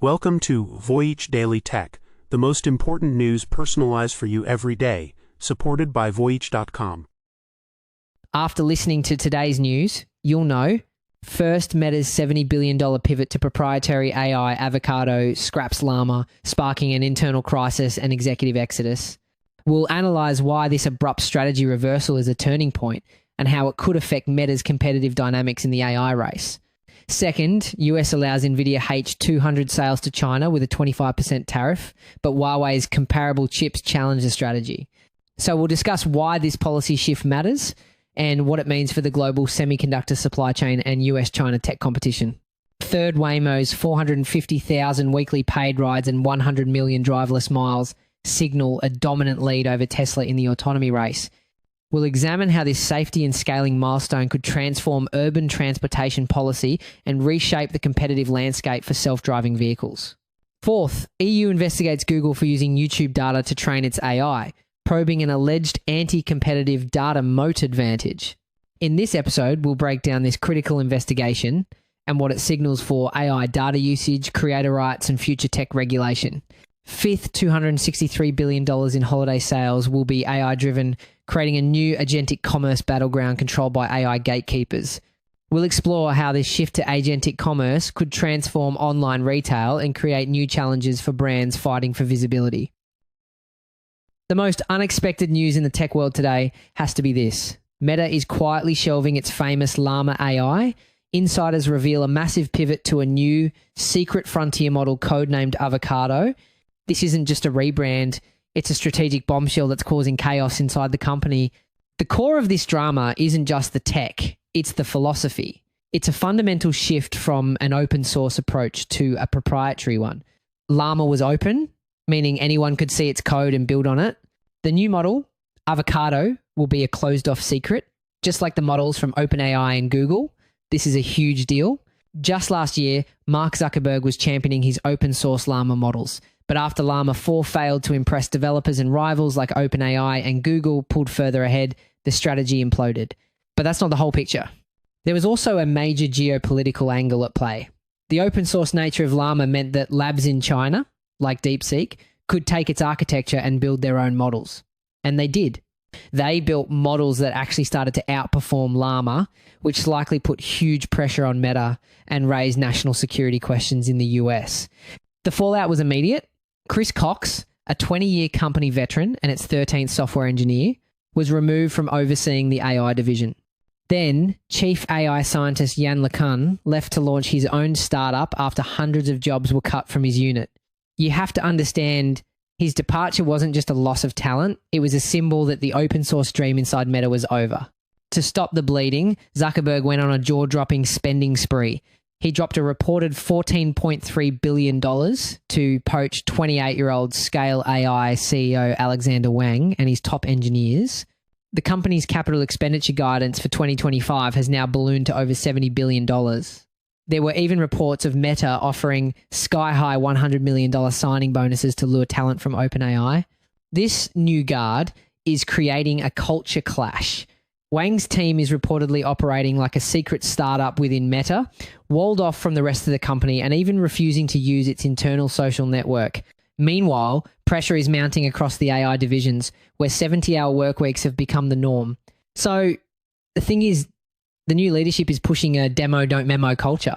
Welcome to Voyage Daily Tech, the most important news personalized for you every day, supported by Voyage.com. After listening to today's news, you'll know first, Meta's $70 billion pivot to proprietary AI Avocado scraps Llama, sparking an internal crisis and executive exodus. We'll analyze why this abrupt strategy reversal is a turning point and how it could affect Meta's competitive dynamics in the AI race. Second, US allows Nvidia H200 sales to China with a 25% tariff, but Huawei's comparable chips challenge the strategy. So we'll discuss why this policy shift matters and what it means for the global semiconductor supply chain and US-China tech competition. Third, Waymo's 450,000 weekly paid rides and 100 million driverless miles signal a dominant lead over Tesla in the autonomy race. We'll examine how this safety and scaling milestone could transform urban transportation policy and reshape the competitive landscape for self-driving vehicles. Fourth, EU investigates Google for using YouTube data to train its AI, probing an alleged anti-competitive data moat advantage. In this episode, we'll break down this critical investigation and what it signals for AI data usage, creator rights, and future tech regulation. Fifth, $263 billion in holiday sales will be AI-driven, creating a new agentic commerce battleground controlled by AI gatekeepers. We'll explore how this shift to agentic commerce could transform online retail and create new challenges for brands fighting for visibility. The most unexpected news in the tech world today has to be this. Meta is quietly shelving its famous Llama AI. Insiders reveal a massive pivot to a new secret frontier model codenamed Avocado. This isn't just a rebrand, it's a strategic bombshell that's causing chaos inside the company. The core of this drama isn't just the tech, it's the philosophy. It's a fundamental shift from an open source approach to a proprietary one. Llama was open, meaning anyone could see its code and build on it. The new model, Avocado, will be a closed-off secret, just like the models from OpenAI and Google. This is a huge deal. Just last year, Mark Zuckerberg was championing his open source Llama models. But after Llama 4 failed to impress developers and rivals like OpenAI and Google pulled further ahead, the strategy imploded. But that's not the whole picture. There was also a major geopolitical angle at play. The open source nature of Llama meant that labs in China, like DeepSeek, could take its architecture and build their own models. And they did. They built models that actually started to outperform Llama, which likely put huge pressure on Meta and raised national security questions in the US. The fallout was immediate. Chris Cox, a 20-year company veteran and its 13th software engineer, was removed from overseeing the AI division. Then, chief AI scientist Yann LeCun left to launch his own startup after hundreds of jobs were cut from his unit. You have to understand, his departure wasn't just a loss of talent, it was a symbol that the open source dream inside Meta was over. To stop the bleeding, Zuckerberg went on a jaw-dropping spending spree. He dropped a reported $14.3 billion to poach 28-year-old Scale AI CEO Alexander Wang and his top engineers. The company's capital expenditure guidance for 2025 has now ballooned to over $70 billion. There were even reports of Meta offering sky-high $100 million signing bonuses to lure talent from OpenAI. This new guard is creating a culture clash. Wang's team is reportedly operating like a secret startup within Meta, walled off from the rest of the company and even refusing to use its internal social network. Meanwhile, pressure is mounting across the AI divisions, where 70-hour work weeks have become the norm. So the thing is, the new leadership is pushing a demo, don't memo culture.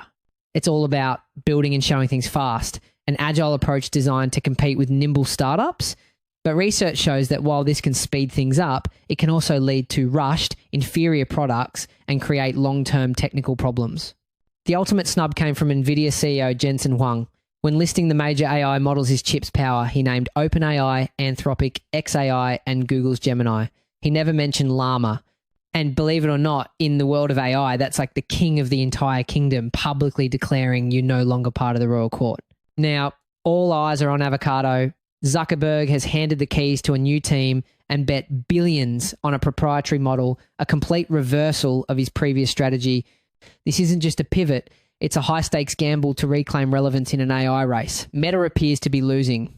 It's all about building and showing things fast, an agile approach designed to compete with nimble startups. But research shows that while this can speed things up, it can also lead to rushed, inferior products and create long-term technical problems. The ultimate snub came from Nvidia CEO Jensen Huang. When listing the major AI models his chips power, he named OpenAI, Anthropic, xAI, and Google's Gemini. He never mentioned Llama. And believe it or not, in the world of AI, that's like the king of the entire kingdom publicly declaring you're no longer part of the royal court. Now, all eyes are on Avocado. Zuckerberg has handed the keys to a new team and bet billions on a proprietary model, a complete reversal of his previous strategy. This isn't just a pivot, it's a high-stakes gamble to reclaim relevance in an AI race. Meta appears to be losing.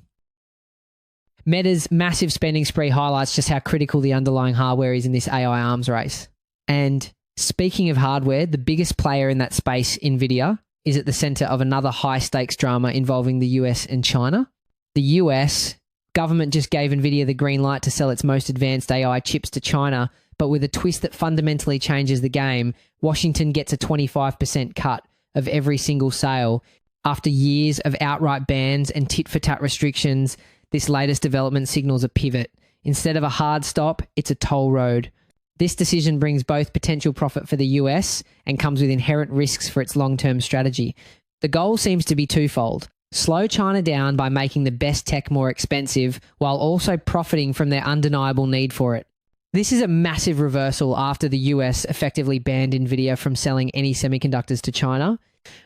Meta's massive spending spree highlights just how critical the underlying hardware is in this AI arms race. And speaking of hardware, the biggest player in that space, Nvidia, is at the center of another high-stakes drama involving the US and China. The US government just gave Nvidia the green light to sell its most advanced AI chips to China, but with a twist that fundamentally changes the game. Washington gets a 25% cut of every single sale. After years of outright bans and tit-for-tat restrictions, this latest development signals a pivot. Instead of a hard stop, it's a toll road. This decision brings both potential profit for the US and comes with inherent risks for its long-term strategy. The goal seems to be twofold: slow China down by making the best tech more expensive, while also profiting from their undeniable need for it. This is a massive reversal after the US effectively banned Nvidia from selling any semiconductors to China.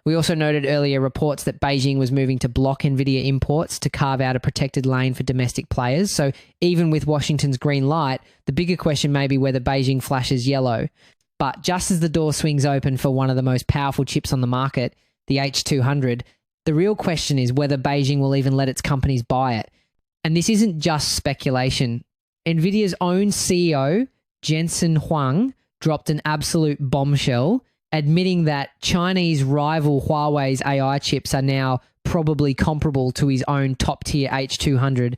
We also noted earlier reports that Beijing was moving to block Nvidia imports to carve out a protected lane for domestic players. So even with Washington's green light, the bigger question may be whether Beijing flashes yellow. But just as the door swings open for one of the most powerful chips on the market, the H200, the real question is whether Beijing will even let its companies buy it. And this isn't just speculation. Nvidia's own CEO, Jensen Huang, dropped an absolute bombshell, admitting that Chinese rival Huawei's AI chips are now probably comparable to his own top-tier H200.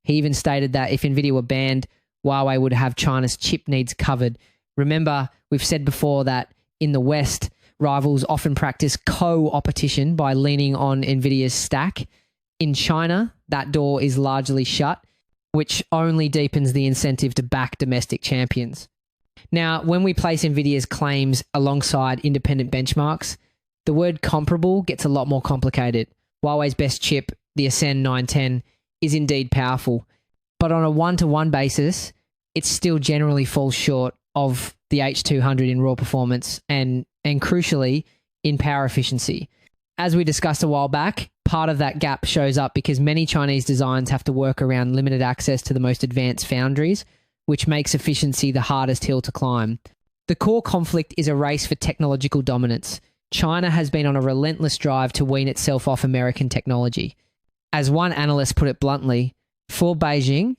He even stated that if Nvidia were banned, Huawei would have China's chip needs covered. Remember, we've said before that in the West, rivals often practice co-opetition by leaning on Nvidia's stack. In China, that door is largely shut, which only deepens the incentive to back domestic champions. Now, when we place Nvidia's claims alongside independent benchmarks, the word comparable gets a lot more complicated. Huawei's best chip, the Ascend 910, is indeed powerful, but on a one-to-one basis, it still generally falls short of the H200 in raw performance and crucially, in power efficiency. As we discussed a while back, part of that gap shows up because many Chinese designs have to work around limited access to the most advanced foundries, which makes efficiency the hardest hill to climb. The core conflict is a race for technological dominance. China has been on a relentless drive to wean itself off American technology. As one analyst put it bluntly, for Beijing,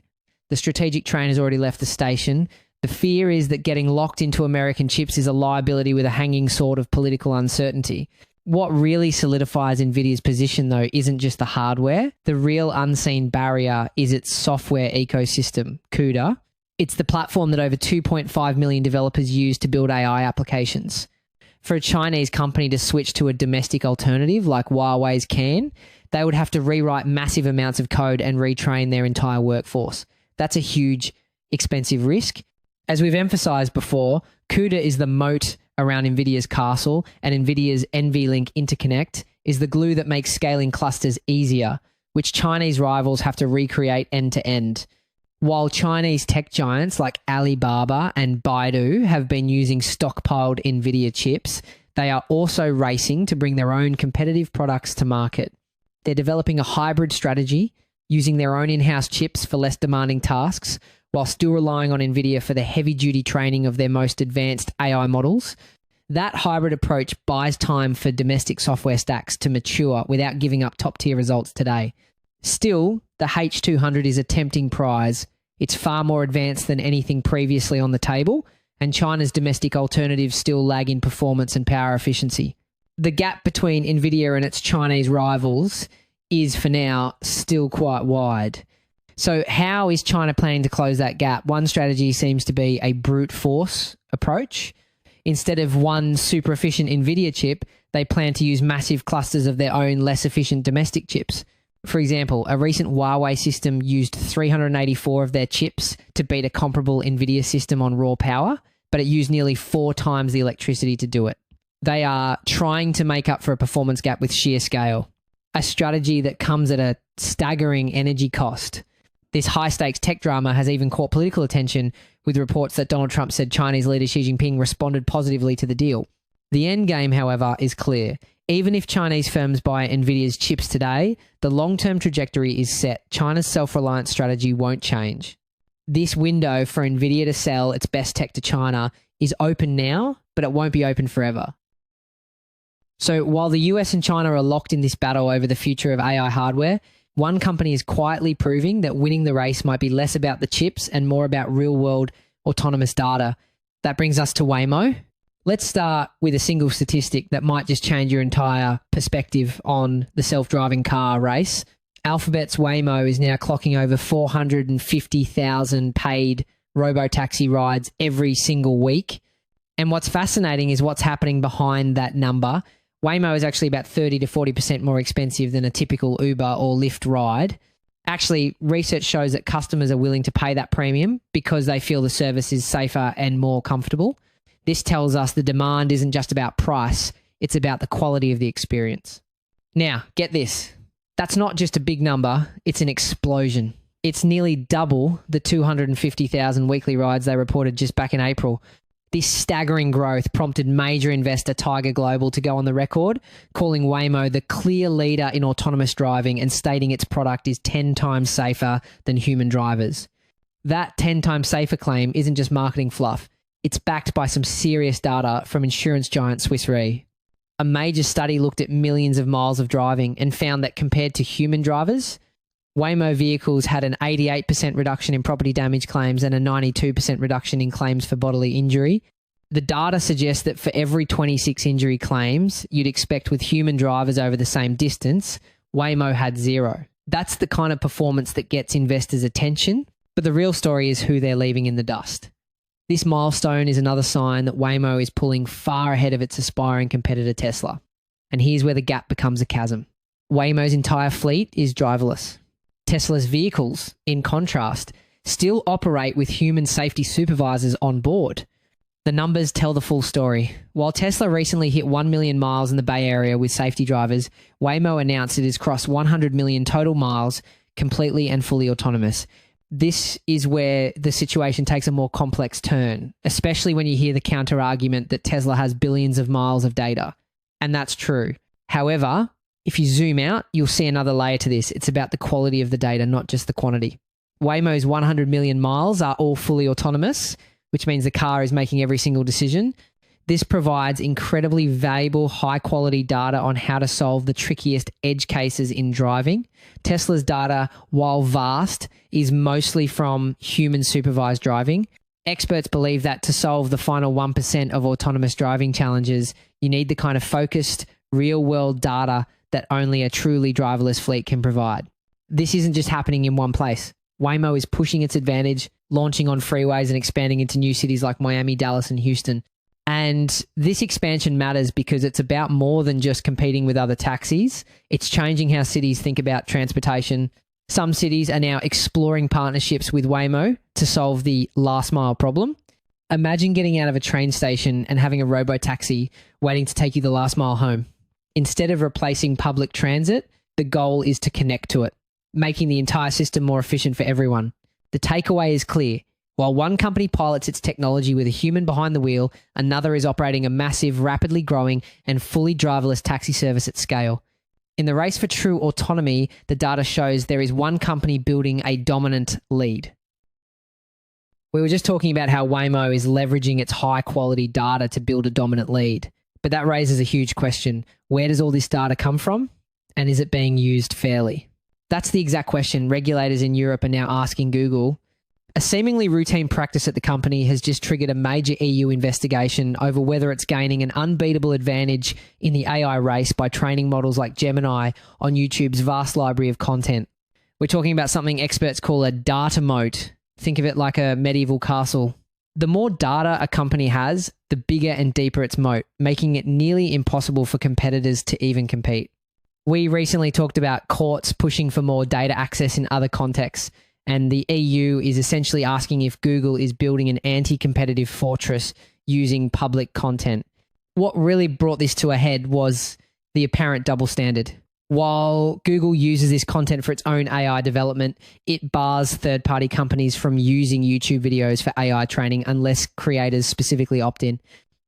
the strategic train has already left the station. The fear is that getting locked into American chips is a liability with a hanging sword of political uncertainty. What really solidifies Nvidia's position, though, isn't just the hardware. The real unseen barrier is its software ecosystem, CUDA. It's the platform that over 2.5 million developers use to build AI applications. For a Chinese company to switch to a domestic alternative like Huawei's can, they would have to rewrite massive amounts of code and retrain their entire workforce. That's a huge, expensive risk. As we've emphasized before, CUDA is the moat around Nvidia's castle, and Nvidia's NVLink interconnect is the glue that makes scaling clusters easier, which Chinese rivals have to recreate end to end. While Chinese tech giants like Alibaba and Baidu have been using stockpiled Nvidia chips, they are also racing to bring their own competitive products to market. They're developing a hybrid strategy, using their own in-house chips for less demanding tasks, while still relying on Nvidia for the heavy-duty training of their most advanced AI models. That hybrid approach buys time for domestic software stacks to mature without giving up top-tier results today. Still, the H200 is a tempting prize. It's far more advanced than anything previously on the table, and China's domestic alternatives still lag in performance and power efficiency. The gap between Nvidia and its Chinese rivals is, for now, still quite wide. So how is China planning to close that gap? One strategy seems to be a brute force approach. Instead of one super efficient Nvidia chip, they plan to use massive clusters of their own less efficient domestic chips. For example, a recent Huawei system used 384 of their chips to beat a comparable Nvidia system on raw power, but it used nearly 4 times the electricity to do it. They are trying to make up for a performance gap with sheer scale, a strategy that comes at a staggering energy cost. This high-stakes tech drama has even caught political attention, with reports that Donald Trump said Chinese leader Xi Jinping responded positively to the deal. The end game, however, is clear. Even if Chinese firms buy Nvidia's chips today, the long-term trajectory is set. China's self-reliance strategy won't change. This window for Nvidia to sell its best tech to China is open now, but it won't be open forever. So while the US and China are locked in this battle over the future of AI hardware, one company is quietly proving that winning the race might be less about the chips and more about real-world autonomous data. That brings us to Waymo. Let's start with a single statistic that might just change your entire perspective on the self-driving car race. Alphabet's Waymo is now clocking over 450,000 paid Robotaxi rides every single week. And what's fascinating is what's happening behind that number. Waymo is actually about 30 to 40% more expensive than a typical Uber or Lyft ride. Actually, research shows that customers are willing to pay that premium because they feel the service is safer and more comfortable. This tells us the demand isn't just about price, it's about the quality of the experience. Now, get this. That's not just a big number, it's an explosion. It's nearly double the 250,000 weekly rides they reported just back in April. This staggering growth prompted major investor Tiger Global to go on the record, calling Waymo the clear leader in autonomous driving and stating its product is 10 times safer than human drivers. That 10 times safer claim isn't just marketing fluff. It's backed by some serious data from insurance giant Swiss Re. A major study looked at millions of miles of driving and found that compared to human drivers, Waymo vehicles had an 88% reduction in property damage claims and a 92% reduction in claims for bodily injury. The data suggests that for every 26 injury claims you'd expect with human drivers over the same distance, Waymo had 0. That's the kind of performance that gets investors' attention, but the real story is who they're leaving in the dust. This milestone is another sign that Waymo is pulling far ahead of its aspiring competitor Tesla. And here's where the gap becomes a chasm. Waymo's entire fleet is driverless. Tesla's vehicles, in contrast, still operate with human safety supervisors on board. The numbers tell the full story. While Tesla recently hit 1 million miles in the Bay Area with safety drivers, Waymo announced it has crossed 100 million total miles completely and fully autonomous. This is where the situation takes a more complex turn, especially when you hear the counter-argument that Tesla has billions of miles of data. And that's true. However, if you zoom out, you'll see another layer to this. It's about the quality of the data, not just the quantity. Waymo's 100 million miles are all fully autonomous, which means the car is making every single decision. This provides incredibly valuable, high-quality data on how to solve the trickiest edge cases in driving. Tesla's data, while vast, is mostly from human-supervised driving. Experts believe that to solve the final 1% of autonomous driving challenges, you need the kind of focused, real-world data that only a truly driverless fleet can provide. This isn't just happening in one place. Waymo is pushing its advantage, launching on freeways and expanding into new cities like Miami, Dallas, and Houston. And this expansion matters because it's about more than just competing with other taxis. It's changing how cities think about transportation. Some cities are now exploring partnerships with Waymo to solve the last mile problem. Imagine getting out of a train station and having a robotaxi waiting to take you the last mile home. Instead of replacing public transit, the goal is to connect to it, making the entire system more efficient for everyone. The takeaway is clear. While one company pilots its technology with a human behind the wheel, another is operating a massive, rapidly growing, and fully driverless taxi service at scale. In the race for true autonomy, the data shows there is one company building a dominant lead. We were just talking about how Waymo is leveraging its high-quality data to build a dominant lead. But that raises a huge question. Where does all this data come from? And is it being used fairly? That's the exact question regulators in Europe are now asking Google. A seemingly routine practice at the company has just triggered a major EU investigation over whether it's gaining an unbeatable advantage in the AI race by training models like Gemini on YouTube's vast library of content. We're talking about something experts call a data moat. Think of it like a medieval castle. The more data a company has, the bigger and deeper its moat, making it nearly impossible for competitors to even compete. We recently talked about courts pushing for more data access in other contexts, and the EU is essentially asking if Google is building an anti-competitive fortress using public content. What really brought this to a head was the apparent double standard. While Google uses this content for its own AI development, it bars third-party companies from using YouTube videos for AI training unless creators specifically opt in.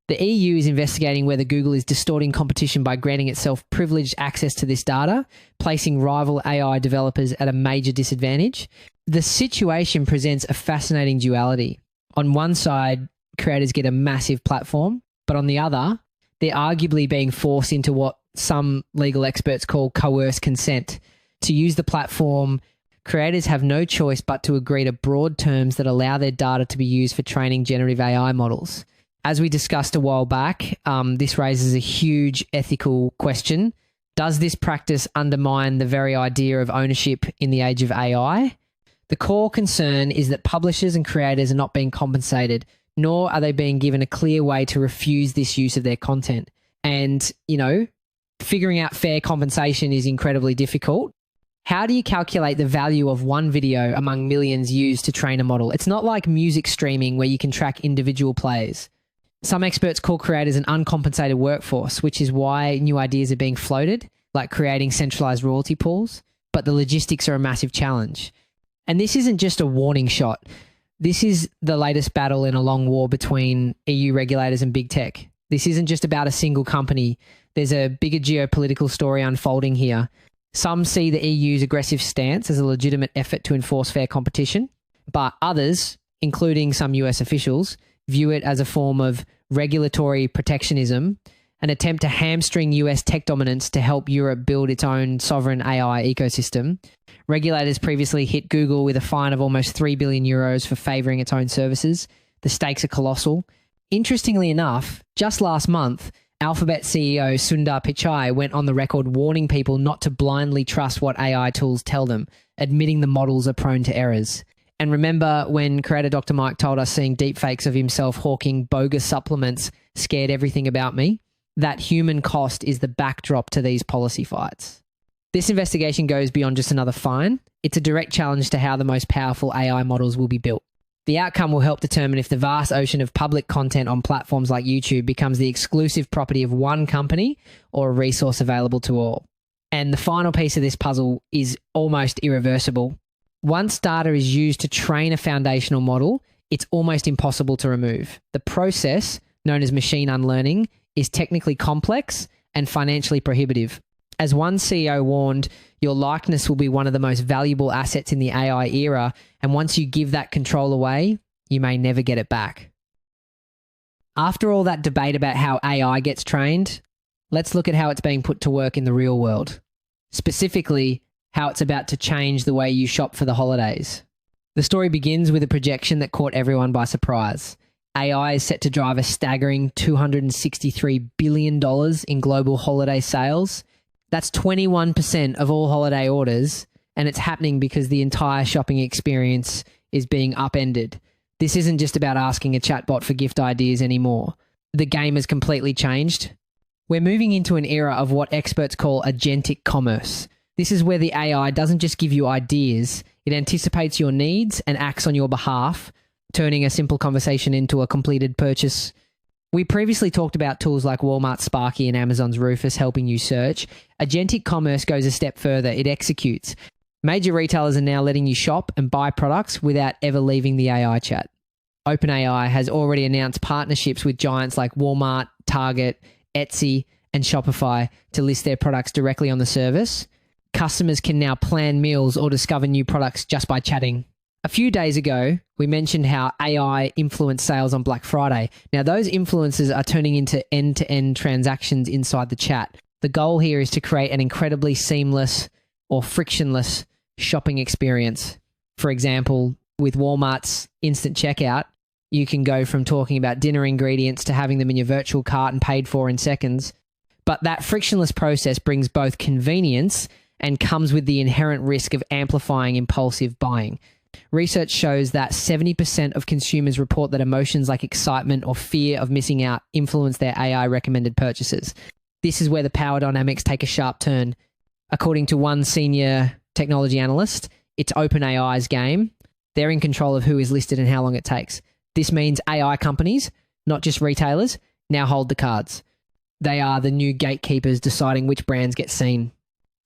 The EU is investigating whether Google is distorting competition by granting itself privileged access to this data, placing rival AI developers at a major disadvantage. The situation presents a fascinating duality. On one side, creators get a massive platform, but on the other, they're arguably being forced into what some legal experts call coerced consent. To use the platform, creators have no choice but to agree to broad terms that allow their data to be used for training generative AI models. As we discussed a while back, this raises a huge ethical question. Does this practice undermine the very idea of ownership in the age of AI? The core concern is that publishers and creators are not being compensated, nor are they being given a clear way to refuse this use of their content. And, figuring out fair compensation is incredibly difficult. How do you calculate the value of one video among millions used to train a model? It's not like music streaming where you can track individual plays. Some experts call creators an uncompensated workforce, which is why new ideas are being floated, like creating centralized royalty pools. But the logistics are a massive challenge. And this isn't just a warning shot. This is the latest battle in a long war between EU regulators and big tech. This isn't just about a single company. There's a bigger geopolitical story unfolding here. Some see the EU's aggressive stance as a legitimate effort to enforce fair competition, but others, including some US officials, view it as a form of regulatory protectionism, an attempt to hamstring US tech dominance to help Europe build its own sovereign AI ecosystem. Regulators previously hit Google with a fine of almost 3 billion euros for favouring its own services. The stakes are colossal. Interestingly enough, just last month, Alphabet CEO Sundar Pichai went on the record warning people not to blindly trust what AI tools tell them, admitting the models are prone to errors. And remember when creator Dr. Mike told us seeing deepfakes of himself hawking bogus supplements scared everything about me? That human cost is the backdrop to these policy fights. This investigation goes beyond just another fine. It's a direct challenge to how the most powerful AI models will be built. The outcome will help determine if the vast ocean of public content on platforms like YouTube becomes the exclusive property of one company or a resource available to all. And the final piece of this puzzle is almost irreversible. Once data is used to train a foundational model, it's almost impossible to remove. The process, known as machine unlearning, is technically complex and financially prohibitive. As one CEO warned, your likeness will be one of the most valuable assets in the AI era, and once you give that control away, you may never get it back. After all that debate about how AI gets trained, let's look at how it's being put to work in the real world. Specifically, how it's about to change the way you shop for the holidays. The story begins with a projection that caught everyone by surprise. AI is set to drive a staggering $263 billion in global holiday sales. That's 21% of all holiday orders, and it's happening because the entire shopping experience is being upended. This isn't just about asking a chatbot for gift ideas anymore. The game has completely changed. We're moving into an era of what experts call agentic commerce. This is where the AI doesn't just give you ideas, it anticipates your needs and acts on your behalf, turning a simple conversation into a completed purchase. We previously talked about tools like Walmart's Sparky and Amazon's Rufus helping you search. Agentic commerce goes a step further. It executes. Major retailers are now letting you shop and buy products without ever leaving the AI chat. OpenAI has already announced partnerships with giants like Walmart, Target, Etsy, and Shopify to list their products directly on the service. Customers can now plan meals or discover new products just by chatting. A few days ago, we mentioned how AI influenced sales on Black Friday. Now, those influences are turning into end-to-end transactions inside the chat. The goal here is to create an incredibly seamless or frictionless shopping experience. For example, with Walmart's instant checkout, you can go from talking about dinner ingredients to having them in your virtual cart and paid for in seconds. But that frictionless process brings both convenience and comes with the inherent risk of amplifying impulsive buying. Research shows that 70% of consumers report that emotions like excitement or fear of missing out influence their AI recommended purchases. This is where the power dynamics take a sharp turn. According to one senior technology analyst, it's OpenAI's game. They're in control of who is listed and how long it takes. This means AI companies, not just retailers, now hold the cards. They are the new gatekeepers deciding which brands get seen.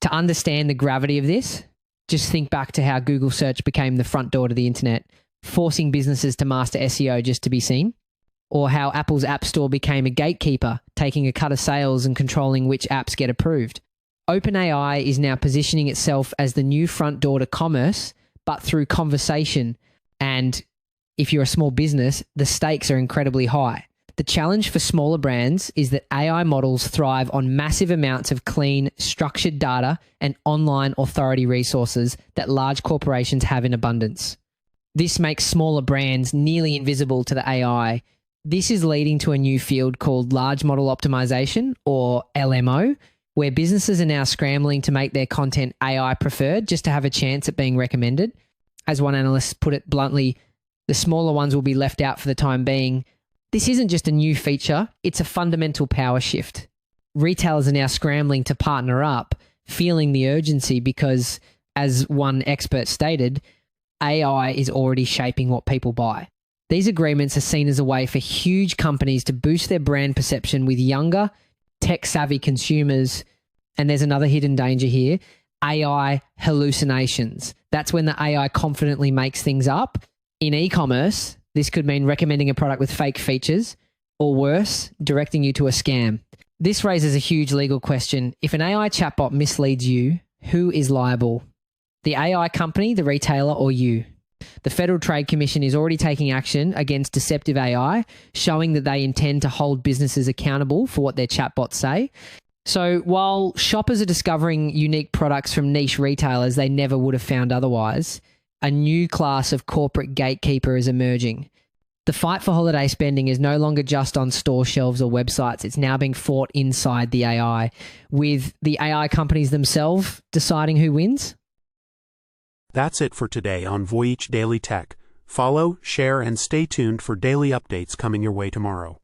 To understand the gravity of this, just think back to how Google search became the front door to the internet, forcing businesses to master SEO just to be seen, or how Apple's App Store became a gatekeeper, taking a cut of sales and controlling which apps get approved. OpenAI is now positioning itself as the new front door to commerce, but through conversation. And if you're a small business, the stakes are incredibly high. The challenge for smaller brands is that AI models thrive on massive amounts of clean, structured data and online authority resources that large corporations have in abundance. This makes smaller brands nearly invisible to the AI, This is leading to a new field called large model optimization, or LMO, where businesses are now scrambling to make their content AI preferred just to have a chance at being recommended. As one analyst put it bluntly, the smaller ones will be left out for the time being. This isn't just a new feature, it's a fundamental power shift. Retailers are now scrambling to partner up, feeling the urgency because, as one expert stated, AI is already shaping what people buy. These agreements are seen as a way for huge companies to boost their brand perception with younger, tech-savvy consumers. And there's another hidden danger here: AI hallucinations. That's when the AI confidently makes things up. In e-commerce, this could mean recommending a product with fake features, or worse, directing you to a scam. This raises a huge legal question. If an AI chatbot misleads you, who is liable? The AI company, the retailer, or you? The Federal Trade Commission is already taking action against deceptive AI, showing that they intend to hold businesses accountable for what their chatbots say. So while shoppers are discovering unique products from niche retailers they never would have found otherwise, a new class of corporate gatekeeper is emerging. The fight for holiday spending is no longer just on store shelves or websites. It's now being fought inside the AI, with the AI companies themselves deciding who wins. That's it for today on Voyage Daily Tech. Follow, share, and stay tuned for daily updates coming your way tomorrow.